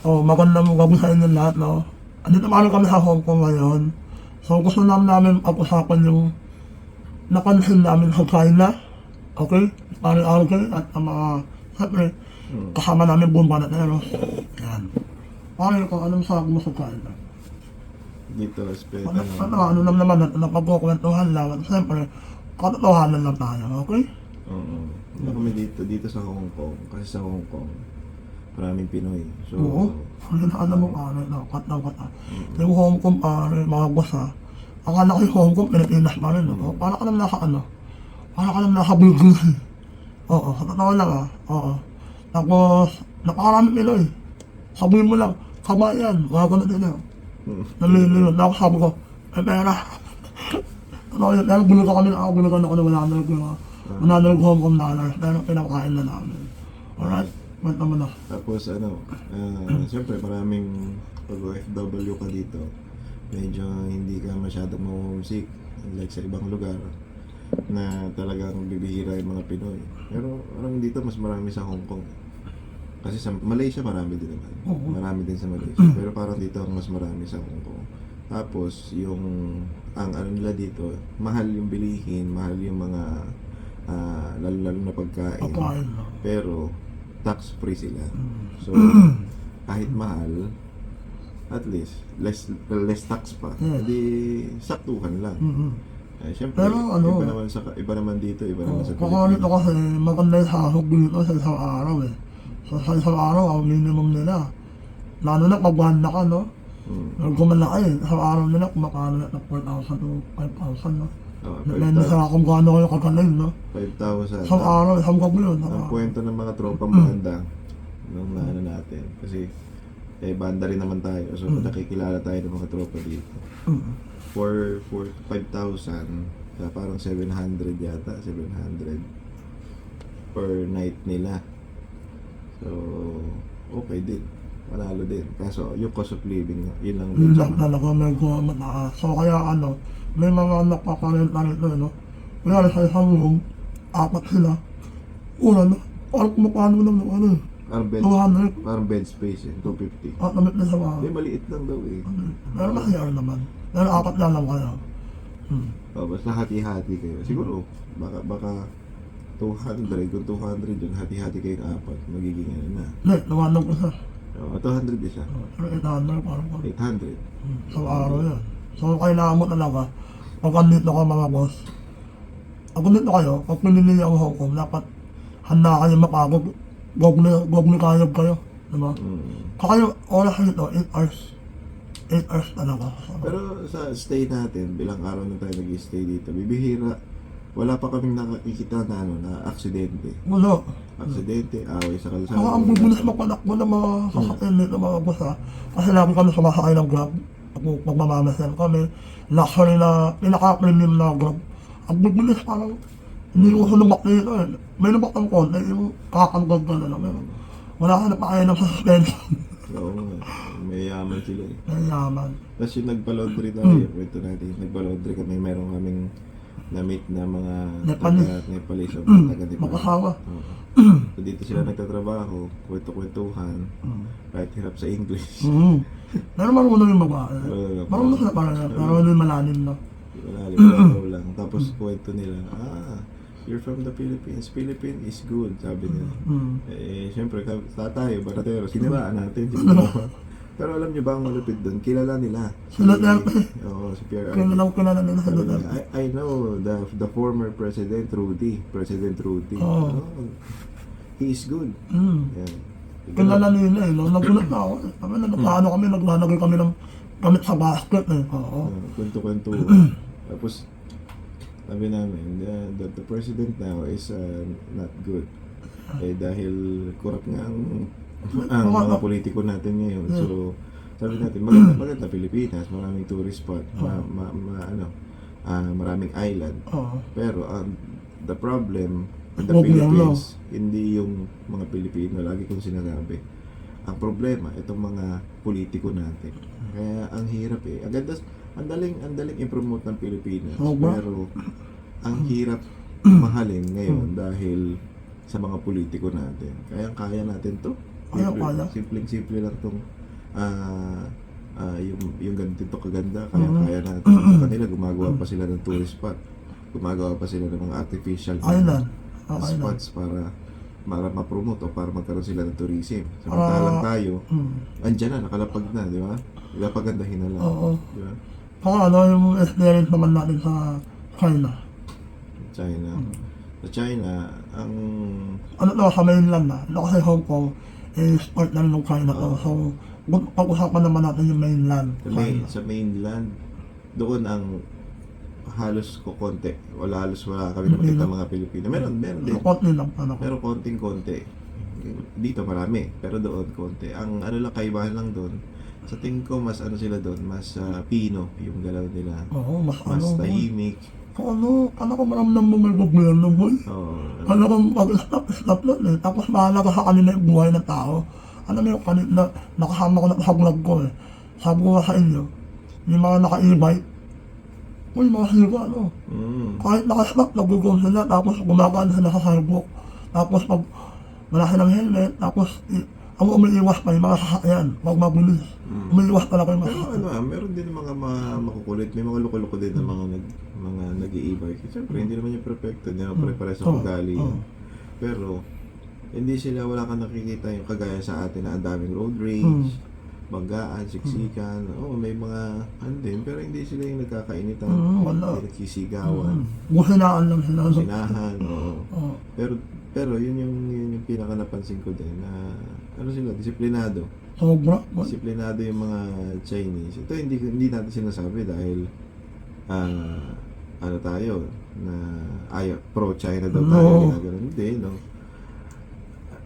Oh, magandang gabi sa inyo lahat, no? Andito naman kami sa Hong Kong ngayon. So, gusto namin pag-usapan yung napansin namin sa China. Okay? Pari Argel at ang mga, siyempre, kasama namin buong Banatero. Yan. Pari ko, anong sabi mo sa China? Dito, spend, Ano naman natin, napagkukwentuhan lang. At siyempre, katotohanan lang tayo, okay? oo. Ano kami dito sa Hong Kong. Kasi sa Hong Kong, maraming Pinoy. So, Oo. Alam mo, pare, kat. Yung Hong Kong, pare, mga boss, ha? Akala ko yung Hong Kong, Pilipinas pa rin, no? Para ka lang nasa ano? Para ka lang nasa Bugis. Oo, sa totoo lang, ha? Oo. Tapos, napakaraming Pinoy. Sabihin mo lang, kabayan, mga ganun din, ha? Nalilunod. Tapos sabi ko, pera. Totoo yun, pero bulugan kami na ako, bulugan ako na 100 Hong Kong dollars, pero pinakain na namin. Alright, kwenta mo na. tapos siyempre maraming pag-OFW ka dito. Medyo hindi ka masyadong homesick. Like sa ibang lugar na talagang bibihira yung mga Pinoy. Pero parang dito mas marami sa Hong Kong. Kasi sa Malaysia marami din naman. Oo. Marami din sa Malaysia. Pero parang dito mas marami sa Hong Kong. Tapos yung ang ano nila dito, mahal yung bilihin, mahal yung mga lalo na pagkain. Pagkain na. Pero tax free sila. So kahit mahal, at least less tax pa. Yes. Hindi saktuhan lang. Siyempre, Pero ano, iba naman dito, iba naman sa kakalit Pilipinas. ako kasi maganda yung sahog dito sa isang araw eh. So sa isang araw, ang minimum nila. Lalo na pag banda ka, no? Kung malaki, sa araw nila, kumakano na 4,000 to 5,000, no? Oh, Depende sa kung gaano kayo kagaling, no? 5,000. Isang araw, isang gabi yun. Ang kwento ng mga tropang banda nung ano natin. Kasi banda rin naman tayo. So nakikilala tayo ng mga tropa dito. For 5,000, parang 700 yata, 700 per night nila. So okay din. Panalo din. Kaso yung cost of living, yun lang Yun din. lang talaga medyo mataas. So kaya ano, may mga nagpaparenta rito, no? Kaya sa isang room, 4 sila. Una, no? Parang kumapano lang ng ano, Parang bed space 250. at namit na sa mga. Hindi, maliit lang daw eh. Pero masaya naman. Pero 4 lang kayo. Basta hati-hati kayo. Siguro, baka 200, kung 200 yun, hati-hati kayong apat, magiging ano na. Hindi, nawanan ko siya. 200 isa. Pero 800 parang 800. sa araw yan. So kailangan mo talaga, pag andito ka mga boss, pag andito kayo, pag pinili ang Hong Kong, dapat handa kayo mapagod. Goble kayod kayo. Diba? Kaya yung oras nito, 8 hours. 8 hours talaga. Pero sa stay natin, bilang araw na tayo nag-stay dito, bibihira, wala pa kaming nakikita na na aksidente. Wala. Aksidente, away sa kalsada. Saka ang bibilis magpadakbo ng mga sasakyan nito mga boss ha. Kasi lagi kami sumasakay ng Grab. Pag mamamasan kami, luxury na, pinaka-premium na Grab. Ang bibilis parang, hindi ko lumak dito eh. May lumak ng konti, yung kakantag ka na lang. Wala ka na pa kaya ng suspension. Oo nga, may yaman sila eh. May yaman. Tapos yung nagpa-laundry tayo, kwento natin, nagpa-laundry kami, meron kaming na-meet na mga Nepalese o taga-Nepal. Mag-asawa. So dito sila nagtatrabaho, kwento-kwentuhan, kahit hirap sa English. Pero marunong yung babae. Marunong sila parang, pero hindi malalim na. Malalim lang. Tapos kwento nila, you're from the Philippines. Philippines is good, sabi nila. Siyempre, tayo, Banatero, siniraan natin. Pero alam niyo ba ang malupit doon? Kilala nila. Sila Duterte. Oo, si Pierre Kilala nila sa Duterte. I know the former President Rudy. Oo. He is good. Yan. Kilala nila eh. Nagulat na ako. Kami naglalagay kami ng gamit sa basket eh. Oo. Kwento-kwento. Tapos, sabi namin, the president now is not good. Dahil corrupt nga ang mga politiko natin ngayon. So, sabi natin, maganda Pilipinas, maraming tourist spot, maraming island. Pero the problem in the Philippines, hindi yung mga Pilipino, lagi kong sinasabi. Ang problema, itong mga politiko natin. Kaya ang hirap eh. Ang daling i-promote ng Pilipinas. Pero ang hirap mahalin ngayon dahil sa mga politiko natin. Kaya natin to. Kaya, kaya. Simpleng-simple lang tong yung ganito kaganda, kaya natin. Sa kanila, gumagawa pa sila ng tourist spot. Gumagawa pa sila ng mga artificial Island. spots para ma-promote o para magkaroon sila ng tourism. Samantalang tayo, andyan na, nakalapag na, di ba? Pagandahin na lang. Oo. Di ba? Saka ano yung experience naman natin sa China. China. Sa China, ang Ano to, sa mainland na. Ito kasi Hong Kong is part na rin ng China to. So, pag-usapan naman natin yung mainland. sa mainland, doon ang halos konti. Halos wala kami nakikita mga Pilipino. Meron din. Konti lang ano. Pero konting-konti. Dito marami, pero doon konti. Ang ano lang, kaibahan lang doon, sa tingin ko mas ano sila doon, mas Pino yung galaw nila. Oo, mas Tahimik. So ano ko maramdam mo may gobyerno boy. Oo. Ano kung pag-stop lang eh. Tapos mahalaga sa kanila yung buhay ng tao. Ano mo yung kanina, nakasama ko na sa vlog ko eh. Sabi ko nga sa inyo, yung mga naka-e-bike, uy, mga higa ano. Kahit naka-stop, nag-go sila, tapos gumagaan sila sa sidewalk. Tapos pag wala silang helmet, tapos ang umiiwas pa yung mga sasakyan, wag mabilis. Umiiwas talaga yung mga Pero sasakyan. meron din mga makukulit, may mga loko-loko din na mga nag-i-e-bike. Siyempre, hindi naman yung perfecto, hindi naman pare-pare sa ugali. Pero, hindi sila, wala kang nakikita yung kagaya sa atin na ang daming road rage, banggaan, siksikan. Oo, may mga ano din, pero hindi sila yung nagkakainitan, wala. hindi nagsisigawan, Buhinaan lang sila. sinahan, oo. Oo. Pero yun yung pinaka napansin ko din na ano sila, disiplinado. Sobra. Disiplinado yung mga Chinese. Ito hindi natin sinasabi dahil ano tayo na pro-China daw tayo, ginaganon. Hindi, no?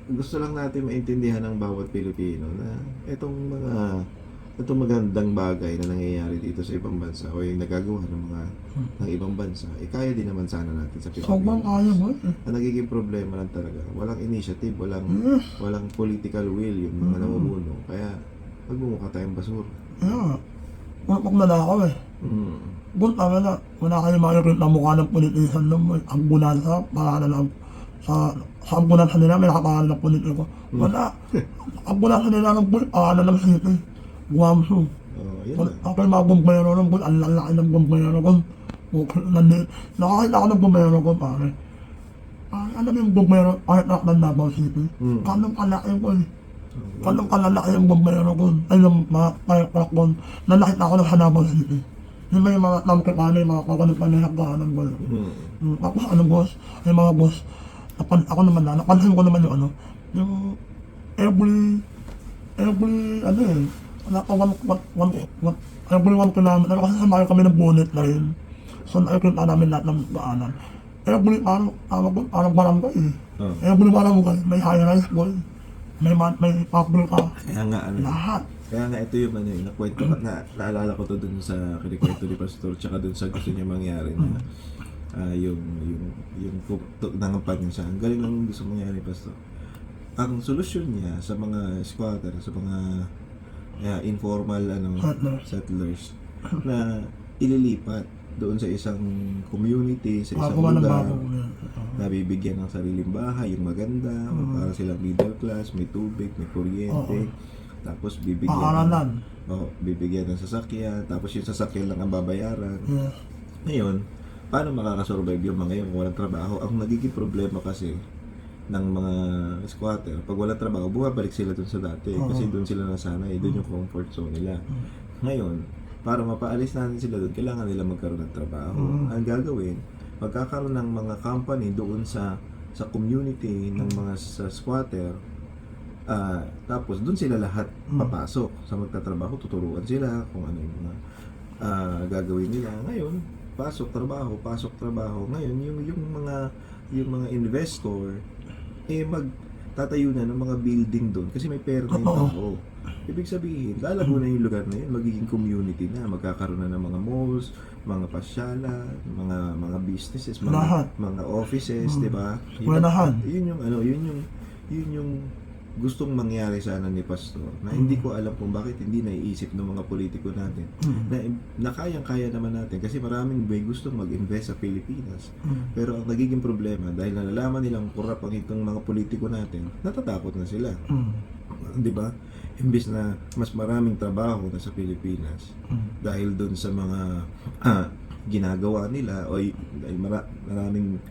Gusto lang natin maintindihan ng bawat Pilipino na itong magandang bagay na nangyayari dito sa ibang bansa o yung nagagawa ng ibang bansa, kaya din naman sana natin sa Sobrang Pilipinas. kaya mo Ang nagiging problema lang talaga, walang initiative, walang political will yung mga namumuno. Kaya magmumukha tayong basura. Kaya, pag nanakaw eh. Bunta ka na, wala kayo makikita na mukha ng politician naman. Ang bunasa, para lang sa ang bunasa nila, may nakapangalan ng politiko. Wala. Ang bunasa nila ng pangalan ng city. Guamsu. Yan lang. Ako yung mga bumbero ng bul, ang lalaki ng bumbero ko. Nakakita ko ng bumbero ko, pare. Alam mo yung bumbero, kahit na ng Davao City. Kanong kalaki ko eh. Kanong kalalaki yung bumbero ko. Ay, yung mga kayak ko. Nalakita ko ng sa Davao City. Yung may mga namkipano, yung mga kaganit pa na hagdanan ko. Tapos ano boss, yung mga boss, ako naman napansin ko naman yung ano, yung every ano eh, wala ka every 1 kilometer, kasi samayo kami ng bonnet na rin. So nakikita namin lahat ng daanan. Every parang barangay eh. Every barangay, may high-rise boy. May pabrika. Kaya nga, Lahat. Kaya nga ito yung nakwento ko, naalala ko to dun sa kinikwento ni Pastor, tsaka dun sa gusto niya mangyari na yung nangampad niya siya. Ang galing lang gusto mangyari, Pastor. Ang solusyon niya sa mga squatter, sa mga informal settlers na ililipat doon sa isang community, sa isang lugar, nabibigyan ng sariling bahay, yung maganda, para silang middle class, may tubig, may kuryente, tapos bibigyan ng sasakyan, tapos yung sasakyan lang ang babayaran. Ngayon, paano makakasurvive yung mga yun kung walang trabaho? Ang nagiging problema kasi ng mga squatter, pag walang trabaho, bumabalik sila dun sa dati kasi dun sila nasanay, dun yung comfort zone nila. Ngayon, para mapaalis natin sila dun, kailangan nila magkaroon ng trabaho. Ang gagawin, magkakaroon ng mga company doon sa community ng mga sa squatter, tapos dun sila lahat papasok sa magtatrabaho, tuturuan sila kung ano yung mga gagawin nila. Ngayon, pasok trabaho. Ngayon, yung mga investor magtatayo na ng mga building doon kasi may pera na yung tao. Ibig sabihin, lalago na yung lugar na yun, magiging community na, magkakaroon na ng mga malls, mga pasyalan, mga businesses, mga offices, 'di ba? Yun yung gustong mangyari sana ni Pastor, na hindi ko alam kung bakit hindi naiisip ng mga politiko natin na kayang-kaya naman natin kasi maraming may gustong mag-invest sa Pilipinas, pero ang nagiging problema dahil nalalaman nilang korap ang itong mga politiko natin, natatakot na sila. Di ba? Imbis na mas maraming trabaho na sa Pilipinas dahil doon sa mga ginagawa nila o dahil maraming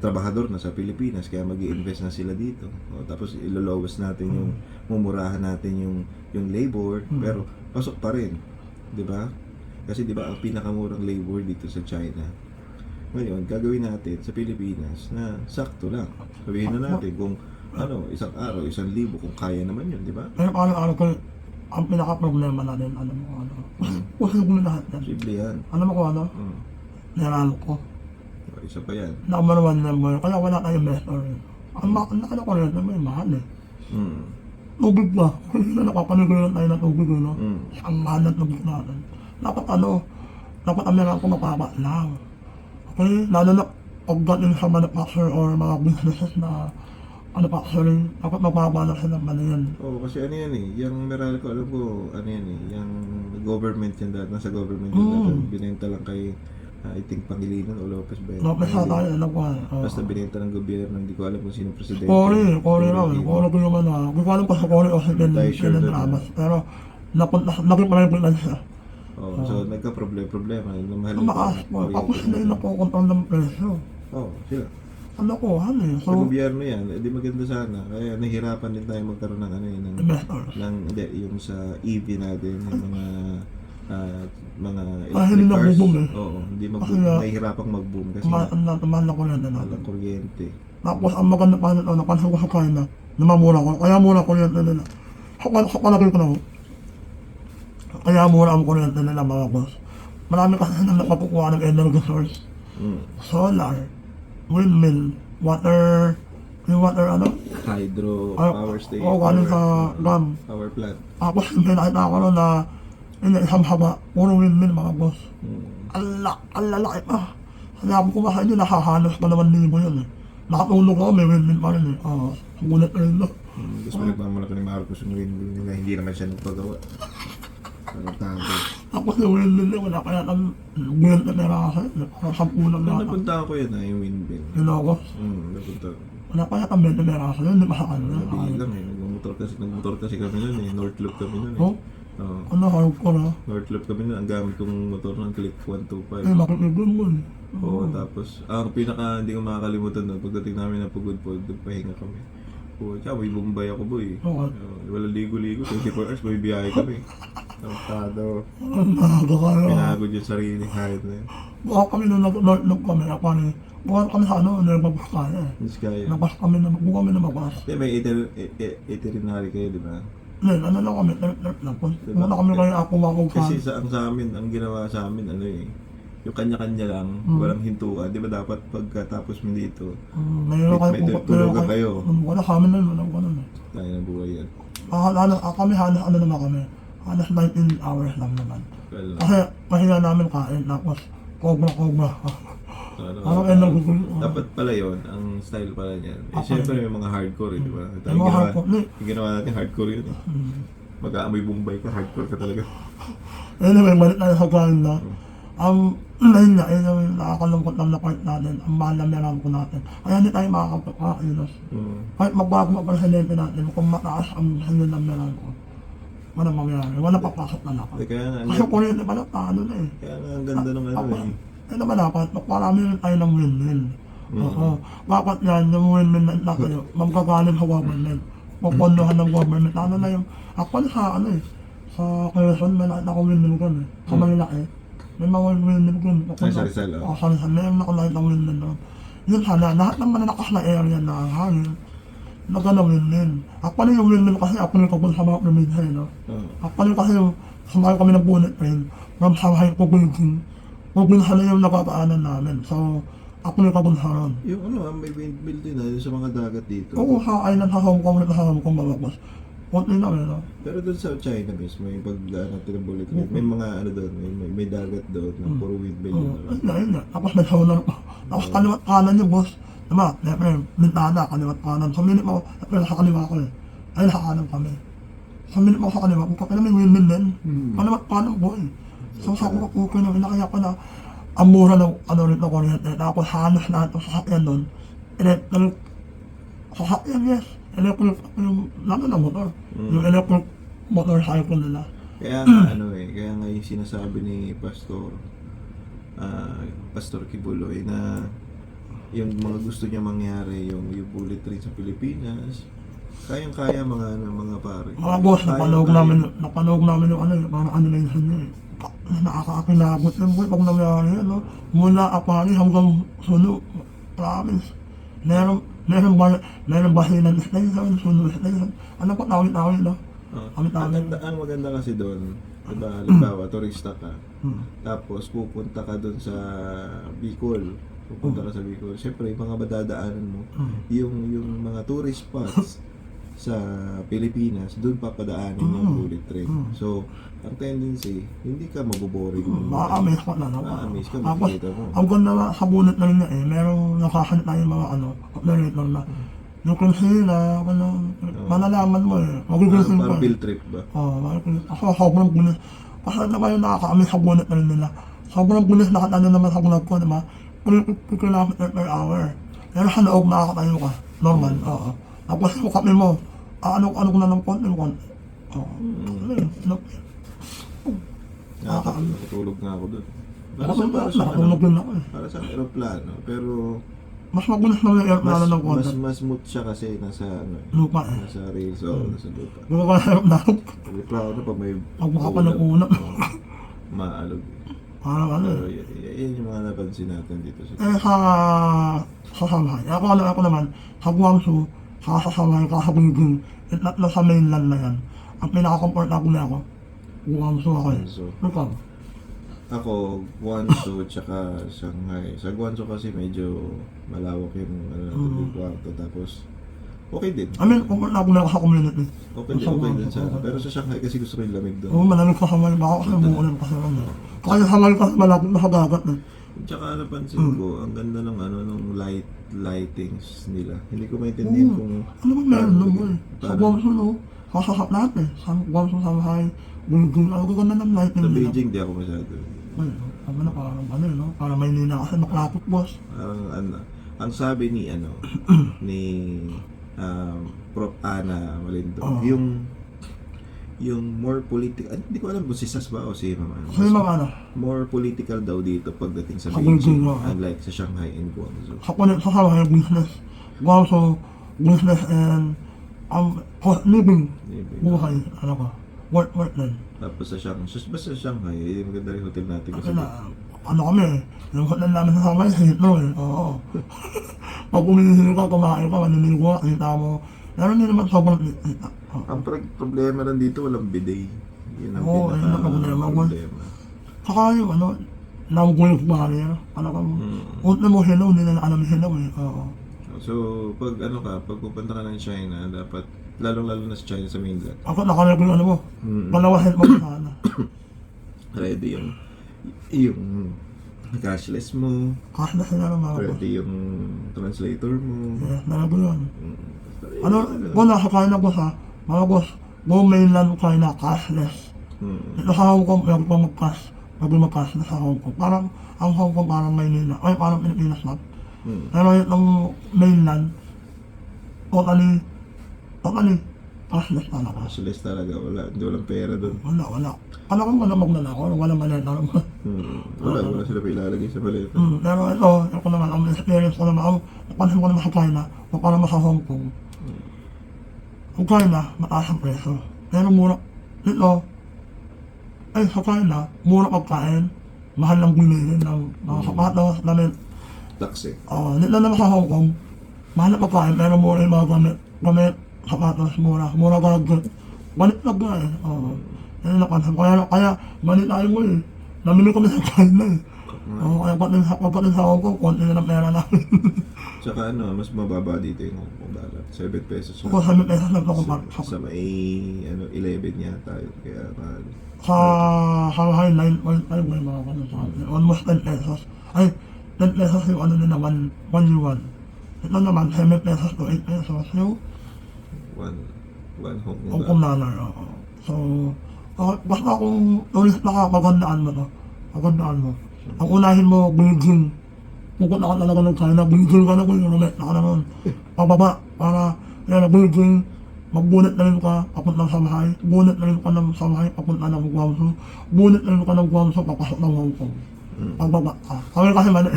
trabahador na sa Pilipinas kaya mag-i-invest na sila dito. O, tapos ilolowas natin yung mumurahan natin yung labor pero pasok pa rin. 'Di ba? Kasi 'di ba ang pinakamurang labor dito sa China. Ngayon, gagawin natin sa Pilipinas na sakto lang. Sabihin na natin kung isang araw, 1,000 kung kaya naman 'yun, 'di ba? Pero araw-araw ko, ang pinaka-problema natin, alam mo ano, puso ko na lahat yan. Simple yan. Alam mo kung ano, niralo ko. Isa pa yan. Number one number, kaya wala tayong investor. Ano ko rin, may mahal eh. Tubig ba? Kasi na nakapanigulan tayo ng tubig, no? Ang mahal ng tubig natin. Dapat dapat ang meron ko mapapa lang. Okay, lalo na pagdating sa manufacturer or mga businesses na manufacturing, dapat mapapa lang sila ng yan. Kasi ano yan eh, yung Meralco, alam ko, ano yan eh, yung government yan dati, nasa government yan dati, binenta lang kay I think Pangilinan o Lopez ba yun? Lopez na tayo, alam ko. Basta binenta ng gobyerno, hindi ko alam kung sino presidente. Cory raw eh. Cory ko naman na. Hindi ko alam kung sa Cory o sa Pinandramas. Pero nakipala yung siya. So nagka-problema. Makaas po. Ako sila yung nakukontrol ng presyo. Sila. Ano ko, eh. Sa gobyerno yan, di maganda sana. Kaya nahihirapan din tayo magkaroon ng yung sa EV natin, yung mga electric hindi cars. nag-boom eh. Hindi mag-boom. Nahihirapang mag-boom kasi mahal na kuryente natin. walang kuryente. Tapos ang maganda pa nito, napansin ko sa China, namamura ko. Kaya mura kuryente nila. Sa palagay ko na ho. Kaya mura ang kuryente nila mga boss. Marami kasi na nakapukuha ng energy source. Solar, windmill, water, yung water Hydro power station. galing sa dam. Power plant. Tapos hindi nakita ko na isang haba, puro windmill mga boss. Ang lalaki pa. Sabi ko ba sa inyo, nakahalos pa naman libo yun eh. Nakatulog ako, may windmill pa rin eh. Sumunod pa rin doon. Gusto mo nagmamalaki ni Marcos yung windmill nila, hindi naman siya nagpagawa. Parang tanto. Tapos yung windmill niya, wala kaya ng gulat na pera kasi. Parang 10 lang na. Napunta ko yan yung windmill. Ilocos. Napunta ko. Wala kaya kang 20 pera kasi yun, hindi pa sa kanya. Nabilang eh, nagmumotor kasi kami nun eh, North Loop kami nun eh. Ano, harap ko na. North Loop kami nun, ang gamit kong motor ng Click 125. Makikigun mo eh. Tapos, ang pinaka hindi ko makakalimutan doon, pagdating namin ng Pugod po, nagpahinga kami. Tsaka may Bombay ako boy. Wala ligo-ligo, 24 hours, may biyahe kami. Tado. Pinagod yung sarili kahit na yun. Buka kami nung North Loop kami, buka kami sa nagbabas tayo eh. Nabas kami na, buka kami na mabas. May itinerary kayo, di ba? Ano lang kami, lang. Muna kami kayo ako Kasi ang sa amin, ang ginawa sa amin, yung kanya-kanya lang, walang hintuan. Di ba dapat pagkatapos mo dito, may tulugan kayo. Wala sa amin nun, wala na. Tayo na buhay yan. Kami halos naman kami. Halos 19 hours lang naman. Kasi mahiya namin kain, tapos cobra. Dapat pala yun, ang style pala niyan. Siyempre may mga hardcore, di ba? Yung ginawa natin hardcore yun eh. Mag-aamoy Bombay ka, hardcore ka talaga. Anyway, balik tayo sa grind na. Ngayon na, yun yung nakakalungkot lang na part natin, ang mahal na meron ko natin. Kaya hindi tayo makakapagkakailos. Kahit magbago pa sa lente natin, kung mataas ang halin na meron ko, walang mangyari, walang papasok na lakas. Kasi kuryente pala, paano na eh. Kaya nga ang ganda ng eh. Ano ba dapat? Magparami rin tayo ng win-win. Dapat yan, yung win-win na tayo, magkagaling sa government. Pupondohan ng government. Ano na yung, ako sa sa Quezon, may nakita ko win-win ko eh. Sa Manila eh. May mga win-win ko. Sa Rizal, sa Rizal, may nakita ko win-win doon. Yun sana, lahat ng mananakas na area na hangin, nagana win-win. Ako na yung win-win kasi ako na yung sa mga probinsya, no? Ako na kasi yung sumayo kami ng bullet train from Shanghai to Beijing. Probinsya na yung napapaanan namin. So, ako na kabunsaron. Yung may windmill din sa mga dagat dito. Oo, sa island, sa Hong Kong, babagos. Kunti na no? Pero doon sa China mismo, yung tinabullet train, may mga doon, may dagat doon, na puro windmill. Yun na. Tapos may solar pa. Tapos kaliwat kanan yung boss. Diba? Bintana, kaliwat kanan. Sa minute mo, sa kaliwa ko eh. Ay, sa kanan kami. Sa minute mo sa kaliwa, kung kapila may windmill din. Kaliwat kanan ko eh. So sa ko okay na, kaya pala ang mura ng rin na kuryente. Tapos halos lahat ng sasakyan doon. Electric sasakyan, yes. electric, yung, lalo na motor. Yung electric motorcycle nila. Kaya nga kaya nga yung sinasabi ni Pastor Kibuloy na yung mga gusto niya mangyari, yung bullet train sa Pilipinas, kayang-kaya mga pare. Mga boss, Kayang-kaya. napanood namin yung parang ano na yun niya eh. Nakakakilabot yun boy, pag nangyari yan, no? Mula Apari hanggang Suno, promise. Meron basilan station, Suno station. Ano pa tawid-tawid, no? Ang maganda kasi doon, diba, halimbawa, turista ka, tapos pupunta ka doon sa Bicol, siyempre, yung mga madadaanan mo, yung mga tourist spots sa Pilipinas, doon papadaanin yung bullet train. So, ang tendency, hindi ka maboboring. Makaka-amaze ka na, no? Makaka-amaze ka, Tapos, makikita mo. ang ganda na sa bunot na rin niya eh, merong nakakanita yung mga operator na yung konsila, malalaman mo eh, magiging ko Parang eh. field trip ba? Ako sobrang gulis. Kasi naman yung nakaka-amaze sa bunot na rin nila. Sobrang gulis nakatano naman sa vlog ko, diba? 350 km per hour. Pero sa loob nakakatayo ka, normal, oo. Tapos yung kape mo, ano ko na ng konti. Nakatulog nga ako doon. Nakatulog din ako eh. Para sa aeroplano, pero Mas magulis na yung aeroplano ng konti. mas smooth siya kasi nasa Lupa eh. nasa rails o nasa lupa. Yung mga aeroplano, Aeroplano pag may pag makapanag-una. maalog. Parang ano Pero eh. yan yung mga napansin natin dito sa Sa Shanghai. Ako naman, sa Guangzhou, sa Shanghai, sa Beijing, na sa mainland na yan. Ang pinaka-comfortable na ako, Guangzhou ako eh. Guangzhou. Ikaw? Ako, Guangzhou tsaka Shanghai. Sa Guangzhou kasi medyo malawak yung yung kwarto. Tapos, okay din. I mean, comfortable na ako sa community. Okay din sana. Pero sa Shanghai kasi gusto ko yung lamig doon. Oo, malamig pa sa Shanghai. Baka kasi umuulan pa sa Shanghai. Kaya sa Shanghai kasi malapit na sa dagat eh. Tsaka napansin ko, ang ganda ng ng lightings nila. Hindi ko maintindihan kung Ano ba meron nun boy? Sa Paano? Guangzhou no? Sasakap lahat eh. Sa Guangzhou, Shanghai, Beijing. Ang ganda ng lighting sa nila. Beijing di ako masyado. Ay, tama na parang ano no? Parang may nina kasi naklapot boss. Parang ang sabi ni ni Prof. Ana Malindo, yung more political, hindi ko alam kung si Sas ba o si Mama. Kasi mga ano, More political daw dito pagdating sa Sa Beijing, Beijing, oo. unlike sa Shanghai and Guangzhou. sa Shanghai business. Guangzhou, business and living. Buhay, ano ka, work din. Tapos sa Shanghai, yung maganda rin hotel natin kasi Kasi na, ano kami, yung hotel namin sa Shanghai, hitro eh, oo. Pag umihisili ka, kumain ka, maninigo ka, kita mo. Pero hindi naman sobrang kita. ang problema lang dito, walang bidet. Yun ang Oo, yun ang problema. problema. Saka yung nagugulit barrier. Ano ka mo, unti mo hello, hindi na alam hello eh, oo. So, pag pag pupunta ka ng China, dapat, lalong-lalo na sa China sa mainland, Ako nakalagay yung ano mo, palawahin mo sana. ready yung cashless mo, Kasi na sila ng mga boss. ready yung translator mo. Yes, nalagay yun. Kung nasa China boss ha, mga boss, go mainland China, cashless. Ito sa Hong Kong, meron pa mag-cash, mag-cashless sa Hong Kong. Parang, ang Hong Kong parang Maynila, ay parang Pilipinas lang. Pero yung mainland, totally, cashless talaga. Cashless talaga, hindi walang pera doon. Wala. Kala ko wala magnanakaw, wala maleta naman. Wala sila pa ilalagay sa maleta. Pero ito naman, ang experience ko naman, napansin ko naman sa China, kung parang sa Hong Kong. Ang China, mataas ang preso. Pero mura, dito, sa China, mura pagkain, mahal lang bilihin ng mga sapatos, damit. Taxi. Dito naman sa Hong Kong, mahal na pagkain, pero mura yung mga gamit, sapatos, mura gadget. Balit na ba eh. Yan yung napansin ko. Kaya mali tayo mo eh. Namili kami sa China eh. Kaya pati sa Hong Kong, konti na ng pera namin. Tsaka mas mababa dito yung Hong Kong dollar. 7 pesos Ako sa may pesos lang ako sa may 11 yata yun. Kaya mahal. sa Shanghai 9.5 may mga ganun sa atin. Almost 10 pesos. Ay, 10 pesos yung ano nila, 1 yuan. Ito naman, 7 pesos to 8 pesos. Yung One Hong Hong Kong Kong dollar. dollar. So, basta kung turista ka, magandaan mo to. Magandaan mo. Ang unahin mo, Beijing. Pupunta ka talaga ng China, Beijing ka na kung yung rumit na ka naman. Pababa, para Kaya nagiging magbunot na rin ka papunta sa bahay, bunot na rin ka ng sa bahay papunta ng Guangzhou, bunot na rin ka ng Guangzhou papasok ng Hong Kong. Pagbaba ka. Kami kasi mali.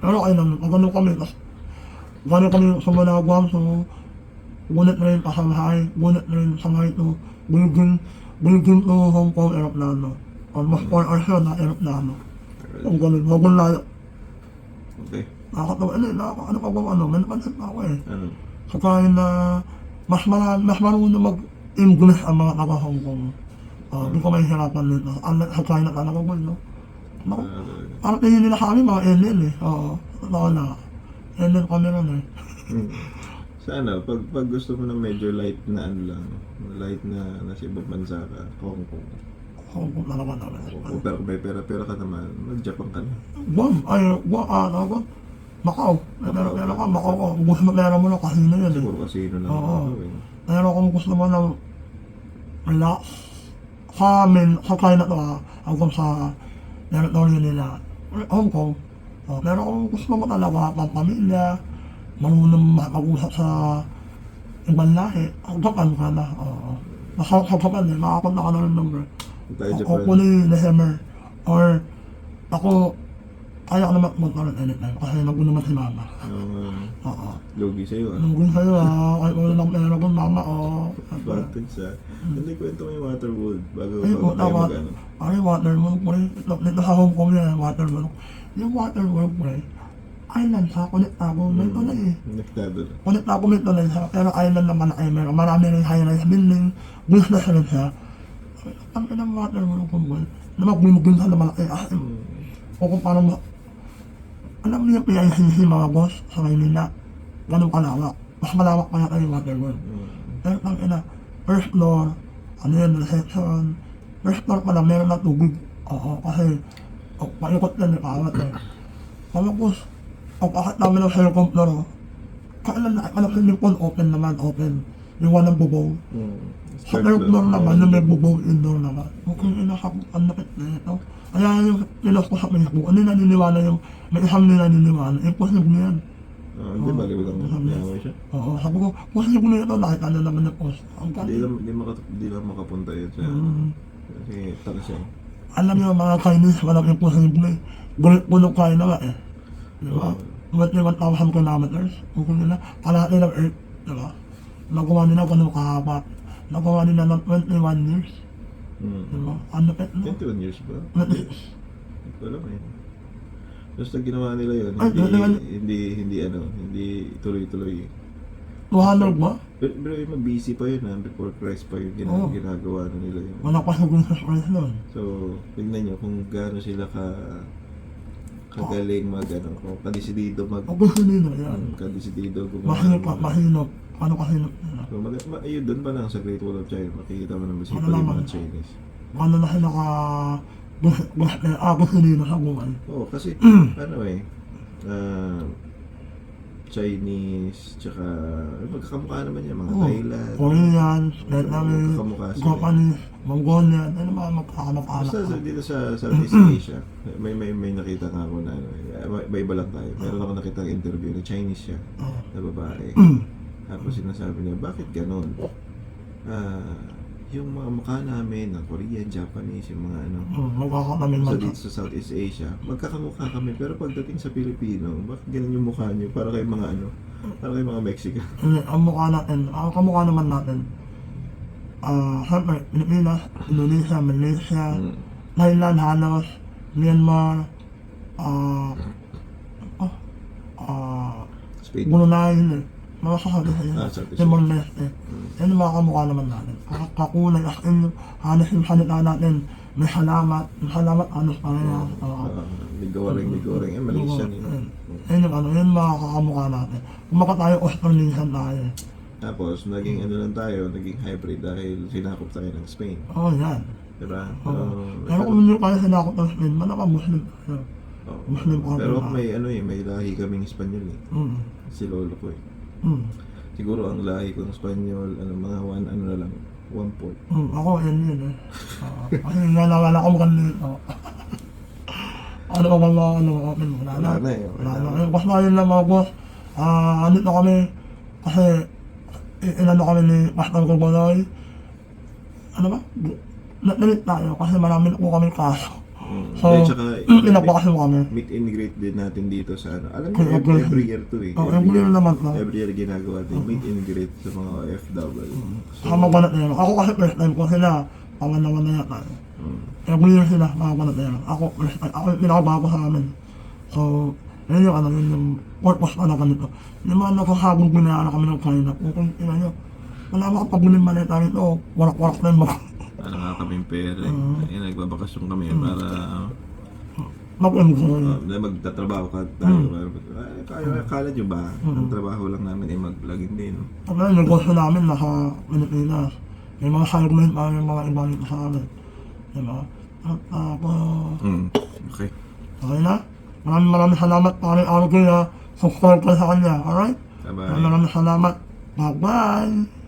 Pero kayo naman, pag ganun kami, tas gano'n kami sa mga Guangzhou, bunot na rin ka sa bahay, bunot na rin sa bahay to, Beijing to Hong Kong aeroplano. Almost 4 hours yun na aeroplano. Kung ganun, wag layo. Okay. Nakakatawa, ano pa ba may napansin pa ako eh. Ano? Sa kaya na mas marunong mag-English ang mga taga Hong Kong. Di ko may hirapan nito. Sa China talaga ko, no? Naku, parang tingin nila kami mga alien eh. Oo, totoo na. Alien kami ron eh. Sa ano, pag gusto mo ng medyo light na ano lang, light na nasa ibang bansa ka, Hong Kong. Hong Kong talaga naman. O pero kung may pera ka naman, mag-Japan ka na. Macau. Pero ka, Macau ko. Kung gusto mo pera mo na, kasino yan eh. Siguro casino lang. Oo. Gawin. Pero kung gusto mo ng relax, sa China to hanggang sa territory nila, Hong Kong. Pero kung gusto mo talaga, pang pamilya, marunong makapag-usap sa ibang lahi, Japan ka na. Sa Japan eh, makapunta ka na ng number. Tayo Japan. Hopefully, December. Or, ako, kaya ka naman pumunta rin anytime kasi nag naman si mama. Oo. Logi sa'yo ah. Nung sa'yo kahit wala lang pera kung mama Advantage ah. Hindi kwento mo yung Waterworld bago Ay, tayo mag-ano. Ay, Waterworld pre. Dito sa Hong Kong yan, Waterworld. Yung Waterworld pre, island sa konektado nito na eh. Nektado na. Konektado nito na siya, pero island naman ay meron. Marami rin high-rise building, business rin siya. Ang pinang Waterworld kung ba, na magbimugin sa na malaki. O kung parang alam niyo yung PICC mga boss sa Maynila, ganun kalawak. Mas malawak pa yata yung Waterworld. Pero ang first floor, ano yun, reception, first floor pa lang, meron na tubig. Oo, kasi paikot yan, kawat eh. Tapos, pag-akit namin ng second floor, kailan na, yung pool open naman, open. Yung walang bubaw. Sa third floor naman, yung may bubaw indoor naman. Mukhang ang lapit na ito. Kaya yung nilos ko sa Facebook, ano yung naniniwala yung may isang naniniwala, imposible yan. Hindi ba liwag ang yawa siya? Oo, sabi ko, posible na ito, nakita na naman yung post. Hindi lang makapunta yun siya. Kasi taka siya. Alam niyo mga Chinese, walang imposible. Gulit po ng China nga eh. Di ba? 21,000 kilometers, kung nila, kalahati ng Earth, di ba? Nagawa nila ganun kahaba. Nagawa nila ng 21 years. Diba? Ano pet no? 21 years ba? Hindi. Hindi ko alam eh. Basta ginawa nila yun, hindi tuloy-tuloy. 200 ba? Pero yung busy pa yun before Christ pa yung ginagawa na nila yun. Wala pa sa Jesus Christ nun. So, tignan nyo kung gaano sila kagaling kung kadesidido Ako sinino yan. kadesidido gumawa. Mahinop. Ano kasi So, ayun, doon pa lang sa Great Wall of China, makikita mo naman sila yung mga Chinese. Ano na sila ako sinino sa buwan. Oo, kasi, Chinese, tsaka, magkakamukha naman yan, mga Thailand. Korean, Vietnamese, Magkakamukha sila. Japanese, Mongolian, ano mga magkakamukha. Basta dito sa Southeast Asia, may nakita nga ako na, may iba lang tayo. Meron ako nakita interview na Chinese siya, na babae. Tapos sinasabi niya, bakit ganon? Yung mga mukha namin, ng Korean, Japanese, yung mga magkakatamin so man. dito sa Southeast Asia, magkakamukha kami. Pero pagdating sa Pilipino, bakit ganun yung mukha niyo? Para kay mga para kay mga Mexican. Ang mukha natin, ang kamukha naman natin, siyempre, Pilipinas, Indonesia, Malaysia, Thailand, Halos, Myanmar, Spain. Brunei, mga sasabi sa iyo, Southeast Timor Leste. Yan ang mga kamukha naman natin. Kakulay, as in, halos yung salita natin, may salamat, halos parehas. Ligoreng. Malaysian yun. Yan yung mga kakamukha natin. Kumaka tayo, Australian tayo. Tapos, naging naging hybrid dahil sinakop tayo ng Spain. Yan. Diba? Pero kung hindi tayo sinakop ng Spain, Muslim tayo. Muslim kami. Pero may lahi kaming Espanyol eh. Si lolo ko eh. Siguro ang lahi kong Espanyol, mga 1 point. Ako, yun eh. Kasi nalawala ko mukhang nito. Ano ba wala na. Wala na eh. Basta yun lang mga boss. Nandito kami kasi inano kami ni Pastor Gugoloy. Ano ba? Nalit tayo kasi marami na po kami kaso. So, Tsaka, pinagbakas mo kami. meet and greet din natin dito sa ano. Alam Kaya mo, okay. every year to eh. Oh, every year naman na. Every year ginagawa din. Meet and greet sa mga OFW. So, Saka magbanat na yun. Ako kasi first time ko sila, pangalawa na yata. Every year sila, makabanat na yun. Ako yung pinakabago sa amin. So, yun yung ano, yun yung purpose pa na ganito. Yung mga nakasabong binayaran kami ng China, kung ina nyo, wala makapaguling maleta nito, warak-warak na yung mga wala nga kaming pera eh. Nagbabakasyon kami para mag-enjoy. magtatrabaho ka tayo. Kala nyo ba? Ang trabaho lang namin ay mag-vlog hindi, no? Pag yung negosyo namin nasa Pilipinas, may mga sideline pa yung mga iba nito sa amin. Diba? At Okay. okay na? Maraming salamat pare Argo na subscribe ka sa kanya, alright? Bye-bye. Maraming salamat. Bye-bye!